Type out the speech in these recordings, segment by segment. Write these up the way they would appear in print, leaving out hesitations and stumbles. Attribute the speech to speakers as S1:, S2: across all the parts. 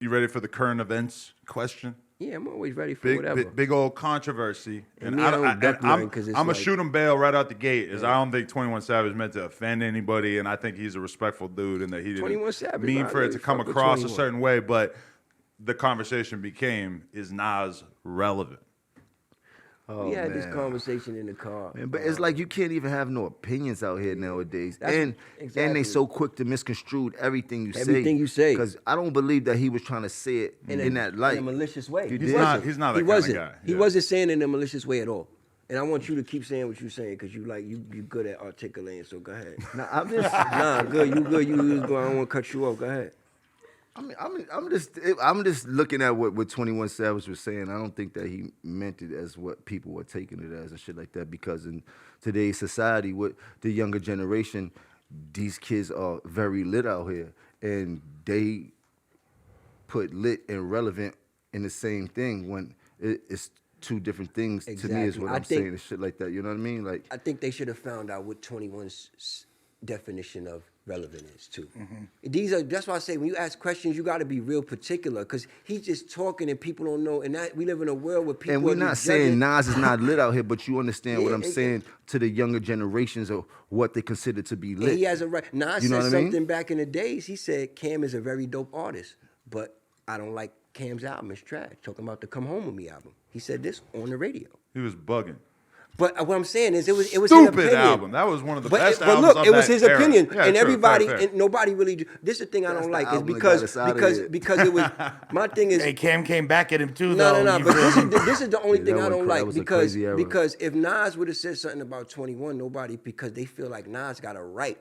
S1: You ready for the current events question?
S2: Yeah, I'm always ready for whatever.
S1: Big old controversy.
S2: And me, I don't duck nothing because it's
S1: I'm
S2: like...
S1: going to shoot him bail right out the gate. Is I don't think 21 Savage meant to offend anybody, and I think he's a respectful dude, and that he didn't mean for it to come across a certain way. But the conversation became, is Nas relevant?
S2: We had this conversation in the car.
S3: Man, but it's like you can't even have no opinions out here nowadays. And they so quick to misconstrue everything you say.
S2: Everything you say.
S3: Because I don't believe that he was trying to say it in that light.
S2: In a malicious way.
S1: He's not that kind of guy.
S2: He wasn't saying it in a malicious way at all. And I want you to keep saying what you're saying because you good at articulating, so go ahead.
S3: I'm just...
S2: good. You good. I don't want to cut you off. Go ahead.
S3: I'm just looking at what 21 Savage was saying. I don't think that he meant it as what people were taking it as and shit like that. Because in today's society, with the younger generation, these kids are very lit out here, and they put lit and relevant in the same thing when it's two different things. To me, is what I'm saying and shit like that. You know what I mean? Like,
S2: I think they should have found out what 21's definition of relevant is too. That's why I say when you ask questions, you got to be real particular because he's just talking and people don't know. And that we live in a world where people.
S3: And we're not saying Nas is not lit out here, but you understand what I'm saying to the younger generations of what they consider to be lit.
S2: And he has a right. Nas said something back in the days. He said Cam is a very dope artist, but I don't like Cam's album. It's trash. Talking about the Come Home With Me album. He said this on the radio.
S1: He was bugging.
S2: But what I'm saying is, it was his
S1: Stupid
S2: opinion.
S1: Album. That was one of the best albums.
S2: But look, it was
S1: that
S2: his
S1: era.
S2: opinion,
S1: Yeah,
S2: and
S1: true,
S2: everybody,
S1: fair.
S2: and nobody really. This is the thing I don't like is because it was. My thing is,
S4: hey, Cam came back at him too.
S2: No.
S4: though.
S2: But this is the only thing I don't like because
S3: because
S2: if Nas would have said something about 21, nobody because they feel like Nas got a right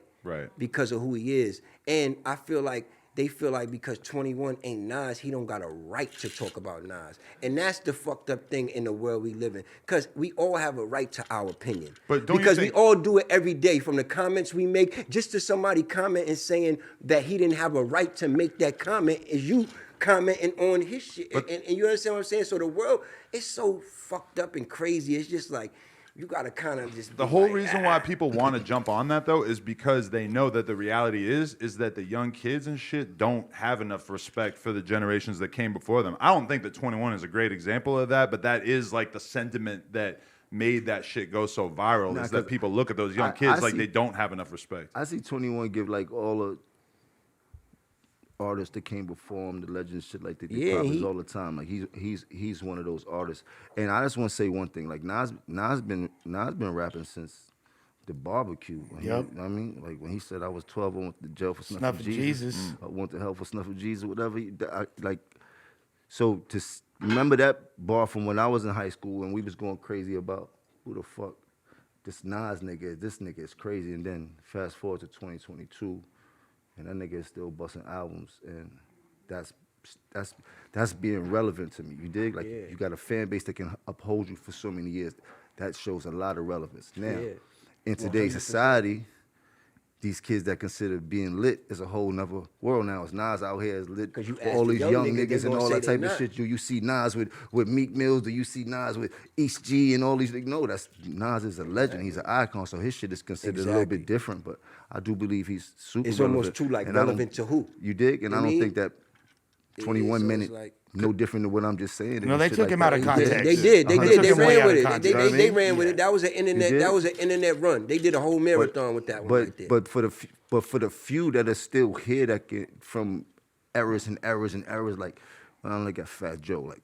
S2: because of who he is, and I feel like. They feel like because 21 ain't Nas, he don't got a right to talk about Nas. And that's the fucked up thing in the world we live in. Because we all have a right to our opinion.
S1: But
S2: we all do it every day, from the comments we make, just to somebody commenting saying that he didn't have a right to make that comment, is you commenting on his shit. And you understand what I'm saying? So the world is so fucked up and crazy. It's just like, you gotta kind of just.
S1: The whole reason why people want to jump on that though is because they know that the reality is that the young kids and shit don't have enough respect for the generations that came before them. I don't think that 21 is a great example of that, but that is like the sentiment that made that shit go so viral. Is that people look at those young kids like they don't have enough respect.
S3: I see 21 give like all the artists that came before him, the legends, shit like that. They props all the time. Like he's one of those artists. And I just want to say one thing. Like Nas been rapping since the barbecue. You know what I mean? Like when he said I was 12, I went to jail for snuffing Jesus. I went to hell for snuffing Jesus, whatever. So to remember that bar from when I was in high school and we was going crazy about who the fuck this Nas nigga is. This nigga is crazy. And then fast forward to 2022. And that nigga is still busting albums, and that's being relevant to me. You dig? Like you got a fan base that can uphold you for so many years. That shows a lot of relevance. Now, in today's society, these kids that consider being lit is a whole nother world now. It's Nas out here is lit for all these young niggas and all that type of shit. You see Nas with Meek Mills, or you see Nas with East G and all these. No, Nas is a legend. He's an icon, so his shit is considered a little bit different. But I do believe he's super relevant.
S2: It's almost too relevant to who?
S3: You dig? And I don't think that 21 minute no different than what I'm just saying.
S4: No, they took him out of context.
S2: They did. They ran with it. They ran with it. That was an internet. That was an internet run. They did a whole marathon with that one right there.
S3: But for the few that are still here that get from errors and errors and errors, like I don't look at Fat Joe. Like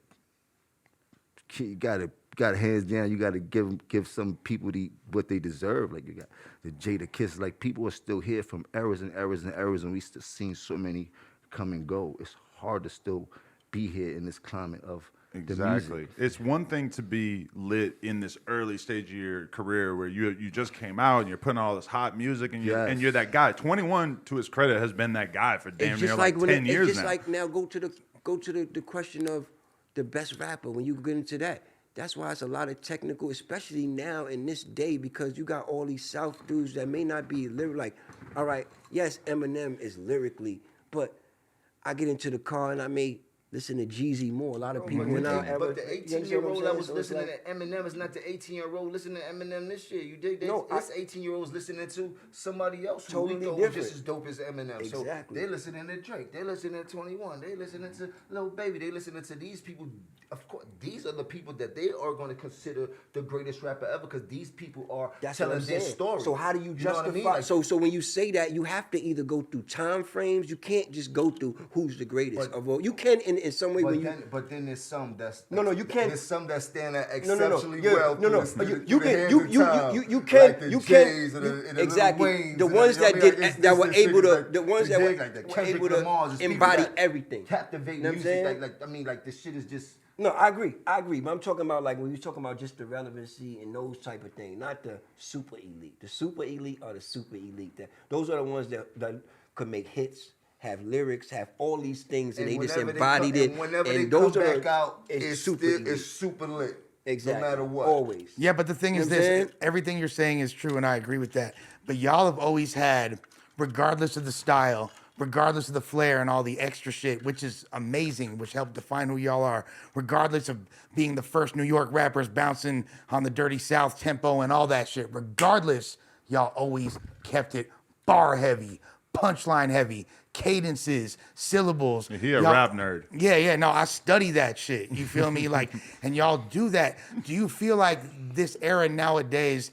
S3: you gotta hands down. You gotta give some people what they deserve. Like you got the Jada Kiss. Like people are still here from errors and errors and errors, and we still seen so many come and go. It's hard to still be here in this climate of the music.
S1: It's one thing to be lit in this early stage of your career where you just came out and you're putting all this hot music and you're that guy. 21, to his credit, has been that guy for damn near like 10 years now.
S2: It's just like now go to the question of the best rapper when you get into that. That's why it's a lot of technical, especially now in this day, because you got all these South dudes that may not be like, all right, yes, Eminem is lyrically, but I get into the car and I may listen to Jeezy more. A lot of people in our era.
S3: But the
S2: you understand
S3: 18-year-old
S2: what
S3: that
S2: I'm
S3: was
S2: saying? So it's
S3: listening
S2: like-
S3: to Eminem is not the 18-year-old listening to Eminem this year. You dig?
S2: No,
S3: It's 18-year-olds listening to somebody else who
S2: Totally
S3: we thought was
S2: different.
S3: just as dope as Eminem.
S2: Exactly.
S3: So they listening to Drake. They listening to 21. They listening to Lil Baby. They listening to these people. Of course, these are the people that they are going to consider the greatest rapper ever because these people are
S2: That's what
S3: telling
S2: I'm
S3: their
S2: saying.
S3: story.
S2: So how do you
S3: know what
S2: justify?
S3: I mean? Like,
S2: So when you say that, you have to either go through time frames. You can't just go through who's the greatest of all. You can in some way when you.
S3: But then there's some that's
S2: No, you can't.
S3: There's some that stand out
S2: No,
S3: exceptionally
S2: yeah,
S3: well.
S2: no.
S3: through
S2: You
S3: the
S2: can
S3: hands
S2: you
S3: of
S2: you
S3: time,
S2: you you
S3: like
S2: can
S3: the
S2: you
S3: Jays
S2: can
S3: and the
S2: exactly
S3: Lil Waynes
S2: the
S3: and
S2: ones
S3: you know
S2: that
S3: what I mean?
S2: did
S3: Like,
S2: that were
S3: it's
S2: able to
S3: like
S2: the ones
S3: the
S2: that
S3: Jay,
S2: were
S3: like the
S2: were
S3: Kendrick
S2: able
S3: Lamar's,
S2: to
S3: it's people
S2: embody
S3: that
S2: everything.
S3: captivate
S2: You know what I'm
S3: music.
S2: saying?
S3: Like I mean, like this shit is just.
S2: No, I agree, but I'm talking about like when you're talking about just the relevancy and those type of things, not the super elite. The super elite are the super elite. Those are the ones that could make hits, have lyrics, have all these things, and they just embodied it.
S3: And whenever
S2: and
S3: they
S2: those
S3: come
S2: are
S3: back out,
S2: it's super
S3: still,
S2: elite.
S3: it's super lit.
S2: Exactly.
S3: No matter what.
S2: Always.
S4: Yeah, but the thing
S2: You
S4: is
S2: know what I'm
S4: this:
S2: saying?
S4: everything you're saying is true, and I agree with that. But y'all have always had, regardless of the style, regardless of the flair and all the extra shit, which is amazing, which helped define who y'all are, regardless of being the first New York rappers bouncing on the Dirty South tempo and all that shit, regardless, y'all always kept it bar heavy, punchline heavy, cadences, syllables.
S1: He a
S4: Y'all-
S1: rap nerd.
S4: Yeah, no, I study that shit. You feel me? Like, and y'all do that. Do you feel like this era nowadays,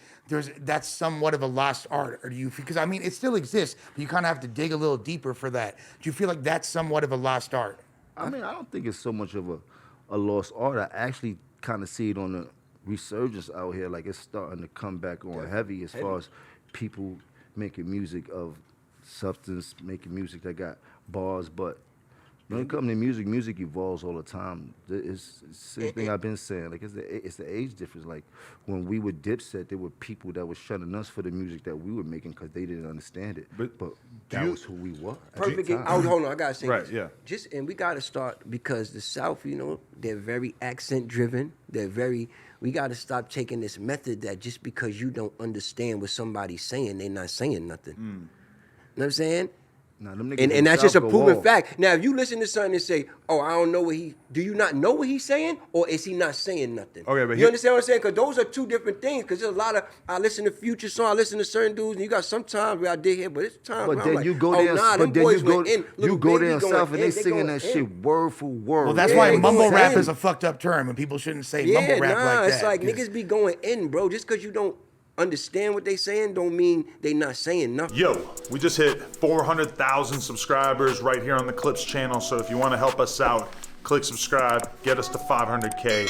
S4: that's somewhat of a lost art, or do you? Because I mean, it still exists, but you kind of have to dig a little deeper for that. Do you feel like that's somewhat of a lost art?
S3: I mean, I don't think it's so much of a lost art. I actually kind of see it on the resurgence out here. Like it's starting to come back on heavy as far as people making music of substance, making music that got bars. But when it comes to music, music evolves all the time. It's the same thing I've been saying. Like it's the age difference. Like when we were Dipset, there were people that were shunning us for the music that we were making because they didn't understand it. But that was who we were. at the
S2: Perfect.
S3: time.
S2: Hold on, I gotta say
S1: Right,
S2: this.
S1: yeah.
S2: And we gotta start because the South, they're very accent driven. We gotta stop taking this method that just because you don't understand what somebody's saying, they're not saying nothing. You know what I'm saying?
S3: Nah, them niggas in
S2: And that's
S3: the
S2: just a
S3: South go
S2: proven
S3: off.
S2: fact. Now, if you listen to something and say, "Oh, I don't know do you not know what he's saying, or is he not saying nothing?"
S1: Okay, but
S2: you understand what I'm saying? Because those are two different things. Because there's a lot of I listen to Future song, I listen to certain dudes, and you got some times where I dig here, but it's times
S3: But
S2: where
S3: then
S2: I'm like,
S3: you go
S2: oh,
S3: there,
S2: nah, them
S3: but then
S2: boys
S3: you go,
S2: went in.
S3: you
S2: Little
S3: go
S2: Baby
S3: there in
S2: going
S3: South and they
S2: in,
S3: singing
S2: going
S3: that
S2: in.
S3: shit word for word.
S4: Well, that's
S2: Yeah,
S4: why
S2: they
S4: mumble
S2: going
S4: rap
S2: in.
S4: is a fucked up term, and people shouldn't say
S2: Yeah,
S4: mumble rap like
S2: it's
S4: that.
S2: like
S4: 'cause-
S2: niggas be going in, bro. Just because you don't understand what they saying, don't mean they not saying nothing.
S5: Yo, we just hit 400,000 subscribers right here on the Clips channel. So if you want to help us out, click subscribe, get us to 500K.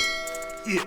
S5: Yeah.